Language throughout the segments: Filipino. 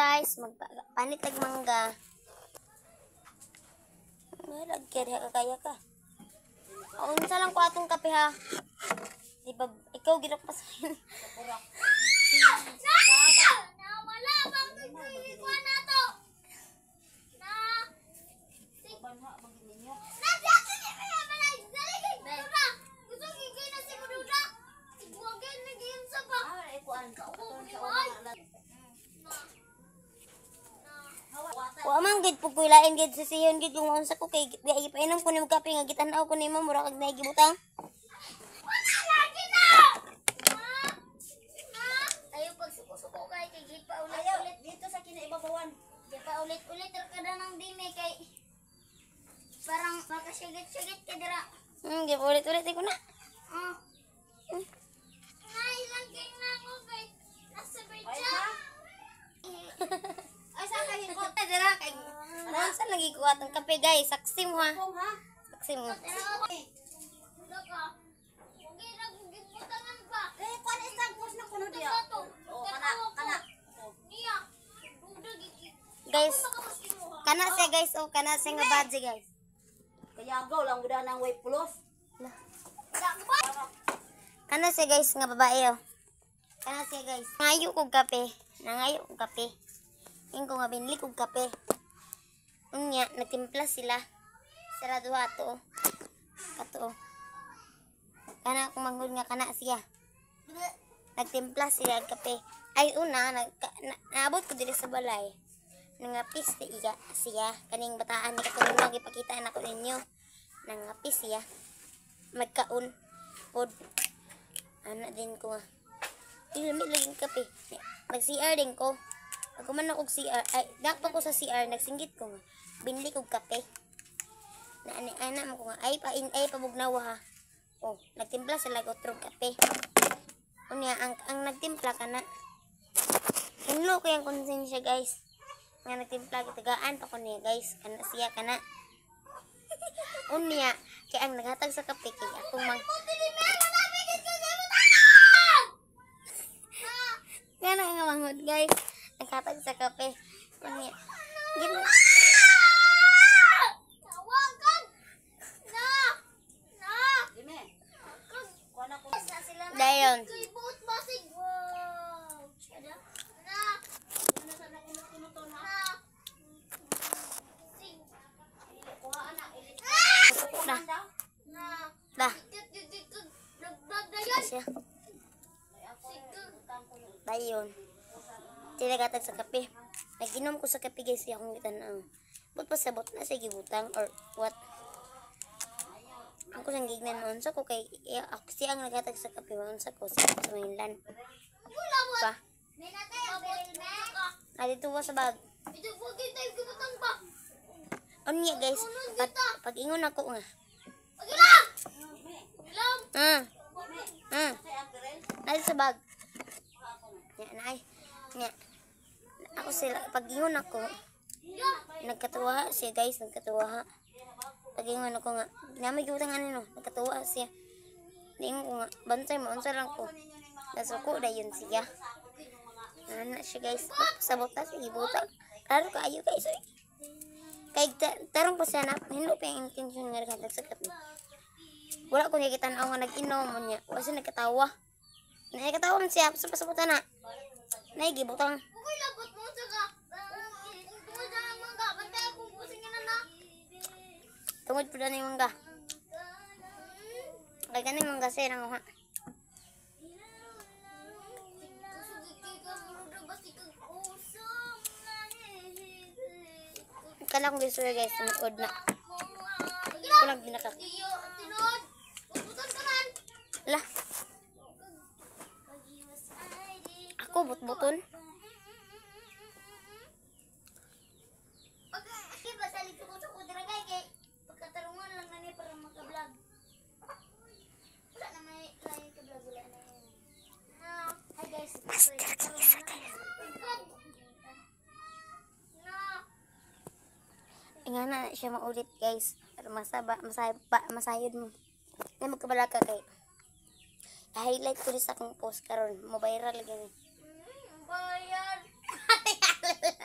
guys, magpanitag mangga. Lagkiri ka kaya ka. Unsa lang ko atong kape ha. Di ba ikaw girak pa sa akin. Wala bang ikuha na to. Na banha bang ninyo. Na diato ni kaya malay dali kay Duda. Gusto gigay na si Duda. Iguagay na gayun sa ba. Ikuan ka. Wa man gid pug kuilain gid sa siyon gid yung unsa ko kay di painom ko ni kape nga gitan-aw ko nimo mura kag naigibutang. Wala lagi na. Ayo pag suko-suko kay gid pa ulit dito sa kinaibabawan. Di pa ulit-ulit kada nang dime kay parang makasigit-sigit ka dira. Di ulit-ulit ko na. Ilang king na ako kay nasa bircha. Ay sa kay ko Dira kay unsa lagi ko atong kape guys, saksi mo ha. Saksi mo. Laka. Ugi na gibutangan ba? Kuan isang pos na kuno dia. Kana. Niya. Duda gigi. Guys, kana siya guys, kana siya nga badge guys. Kaya agaw lang gud nang way pulos. Kana siya guys nga babae Kana siya guys. Nangayo kog kape. Ingko nga binili kog kape. Unya nagtimpla sila. Sira duha to. Kato. Kana akong manghud nga kana siya. Nagtimpla sila og kape. Ay una naabot ko diri sa balay. Nangapis siya. Kaning bataan ni katulong ipakita na ko ninyo. Nangapis siya. Magkaon. Pod. Ana din ko nga. Ilamig laging kape. Nag-CR din ko. Ako man ako CR. Ay, dakpa ko sa CR. Nagsinggit ko nga. Binili kong kape. Ana mo ko nga. Ay, pabugnawa ha. Nagtimpla sa lagotrong kape. Unya, ang nagtimpla ka na. Hinlo ko yung konsensya guys. Nga nagtimpla, kitagaan pa ko niya guys. Kana siya kana. Unya, kaya ang naghatag sa kape kay akong Gana nga manghod guys. Naghatag sa kape. Unya. Gina. Tawagan. Na. Dime. Kuan ako. Dayon. Kay buot basig. Wow. Ada. Na. Ano sa nakunot to na? Sing. Kuha ana ilit. Dah. Na. Dah. Nagdadayan. Siya. Dayon. Sila gatag sa kape. Naginom ko sa kape guys. Akong gitan but pasabot na sa gibutang or what. Ako sang gignan noon sa ko kay ako siya ang nagatag sa kape noon sa ko sa mainland. Pa. Dito wa sa bag. Ito po kita yung gibutang ba? Unya guys. Pag ingon ako nga. Pagilang! Pagilang! Dito sa bag. Nya. Ako sila pag ingon ako. Nagkatuwa siya guys, nagkatuwa. Pag ingon ako nga, namay gibutang ano, nagkatuwa siya. Ningon ko nga, bantay mo, unsa lang ko. Nasuko dayon siya. Ana siya guys, sabot na siya gibutang. Klaro kaayo guys. Kay tarong po siya na, hindi pa yung intention nga naghatag sa kape. Wala ko nakikita-naw nga nag-inom mo niya. Kasi nagkatawa. Nagkatawa man siya, sabutan na. Naigibutang. Uy, labot mo sa ka. Tungod na lang mangga. Bantay akong pusing na na. Tungod po na yung mangga. Kaya ganun yung mangga siya nang ha. Kala kong gusto guys, sumukod na. Kulang binakak. Tinod. Ubutan ka man. Lah. Ako but-buton. Pag-akit ba sa likod-likod ko diragay kay pagkatarungan lang na niya para makablog. Wala na may lain ka-vlog. Wala na yun. Hi guys. Nga na siya maulit guys. Pero masayod mo. Nga magkabala ka kay. highlight ko rin sa akong post karon mo viral lagi ni Bayan. Ito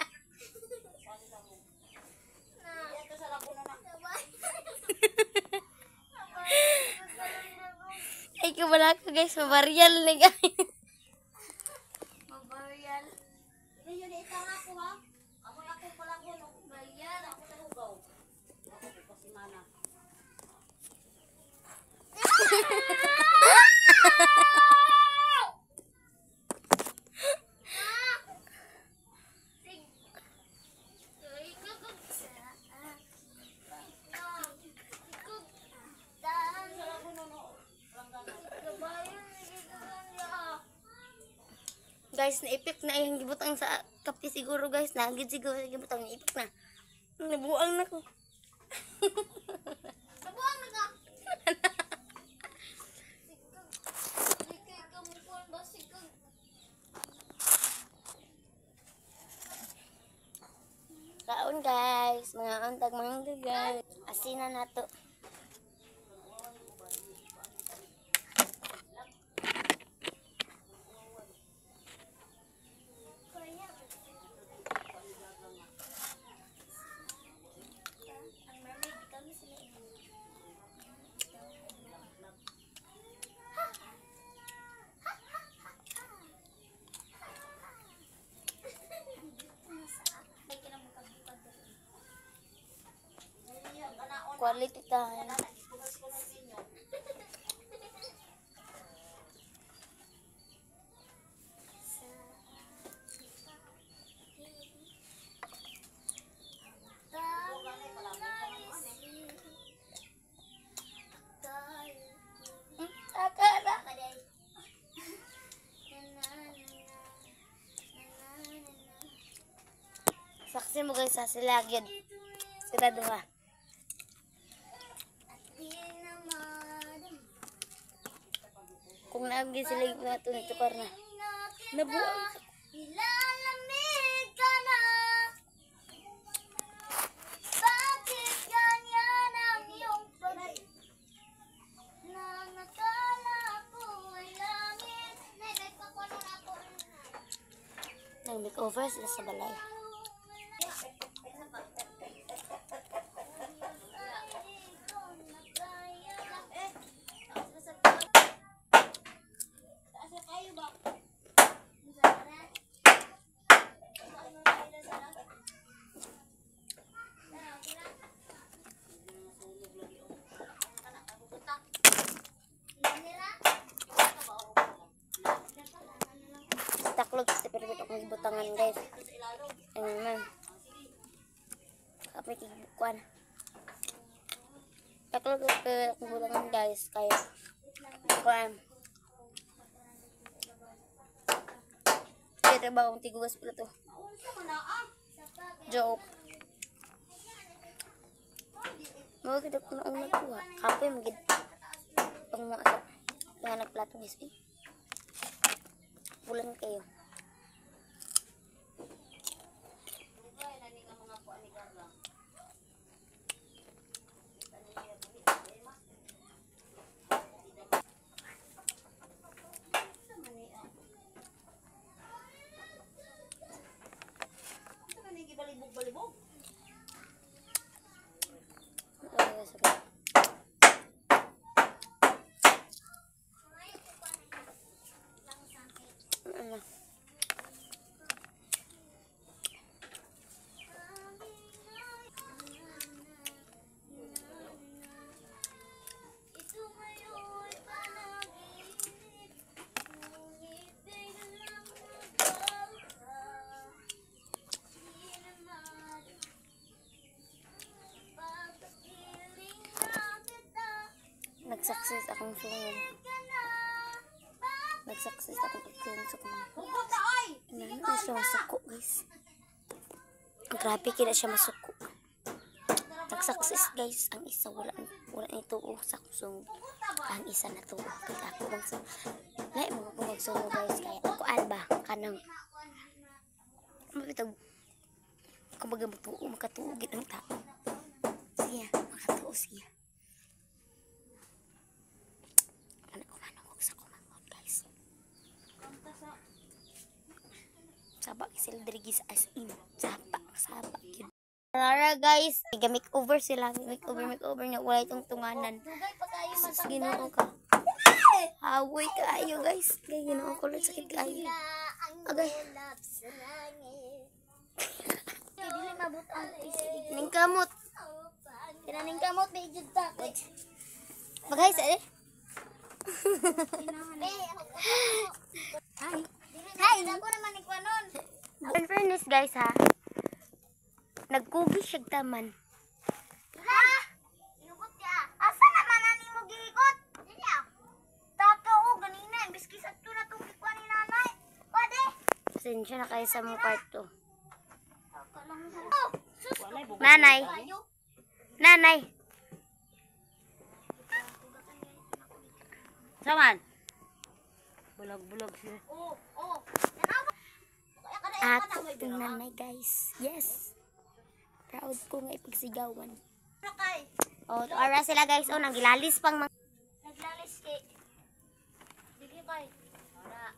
sa laguno na. Ay, kabala ko guys. Mabarial na guys. Mabarial. Ini yun itang ako ha. Amoy ako palaguno. Bayan ako tahugaw. Ako ko si mana. Guys, naipik na yung gibutang sa kape siguro guys. Nagid siguro gibutang naipik na. Nabuang na ko. Nabuang na ka. Sikay ka mo po ba sikag. Kaon guys. Mga untag mangga guys. Asinan na to. Ang mermaid kami sila. Quality time. Akara. Saksi mo guys sa silagid. Sila duha. Kung naagi sila yung mga tunay tukar na. Nabuang. Nilalamig ka na. Bakit ganyan ang iyong pag- Nang nakala ko ay langit. Nagpapakulo na ako. Nag-makeover sila sa balay. Taklog sa permit akong gibutangan guys. Ano man. Kapit ibukuan. Taklog sa akong gibutangan guys. Kaya kuan. Kaya ba akong tigugas pala to. Joke. Mga kita ko na ang nagkuha. Kapoy magid. Pang mga sa mga nagplato guys. Bulan kayo. Balibog-balibog. Ay, sakit. Ano? Ito ngayon panaginip. Ngunit biglang nagbago. Di naman pagkapiling na kita. Nag-success akong sungod. Ka na. Nag-success akong pagkulong sa kumang. Hugot na ay. Ano na siya masuko guys. Grabe kina siya masuko. Nag-success guys. Ang isa wala nito sa kusong. Ang isa na to. Kaya ako bang sa lahat mo kung magsuno guys. Kaya ako alba kanang mabitag kumbaga makatuugin ang tao. Siya makatuo siya. Ano ko sa kumangon guys. Sabak sila dirigis as in. Sapa yun. Tara guys, make-over sila. Make-over nga. Wala itong tunganan. Dugay pa kayo Sus, ginoo ka. Hawoy kaayo guys. Kaya ginoo ko lang sakit kaayo. Agay. Dili mabot ang isig. Ning kamot. Kinaning kamot may jud ta. Bagay sa eh. Hi, ako naman ni kwanon. In fairness guys ha. Nagkugi siya taman. Ha? Inugot ya. Asa naman ani mo giikot? Dili ah. Taka o ganina imbis kisad to na tong gikuan ni nanay. Pwede. Pasensya na kayo sa mga kwarto. Taka lang. Oh, sus. Nanay. Kayo. Nanay. Saman. Bulag-bulag siya. Oh, oh. Nanawa. Kaya kada Ako itong nanay guys. Yes. Proud ko nga ipagsigawan. kay. O, ara sila guys. O, nanggilalis pang mga... Naglalis kay. Dili kay. Ora.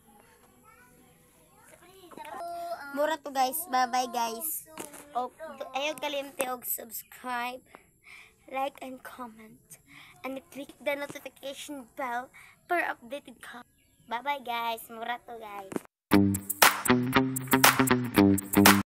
Mura to guys. Bye-bye guys. O, ayaw kalimti og subscribe, like, and comment. And click the notification bell for updated content. Bye-bye guys. Mura to guys.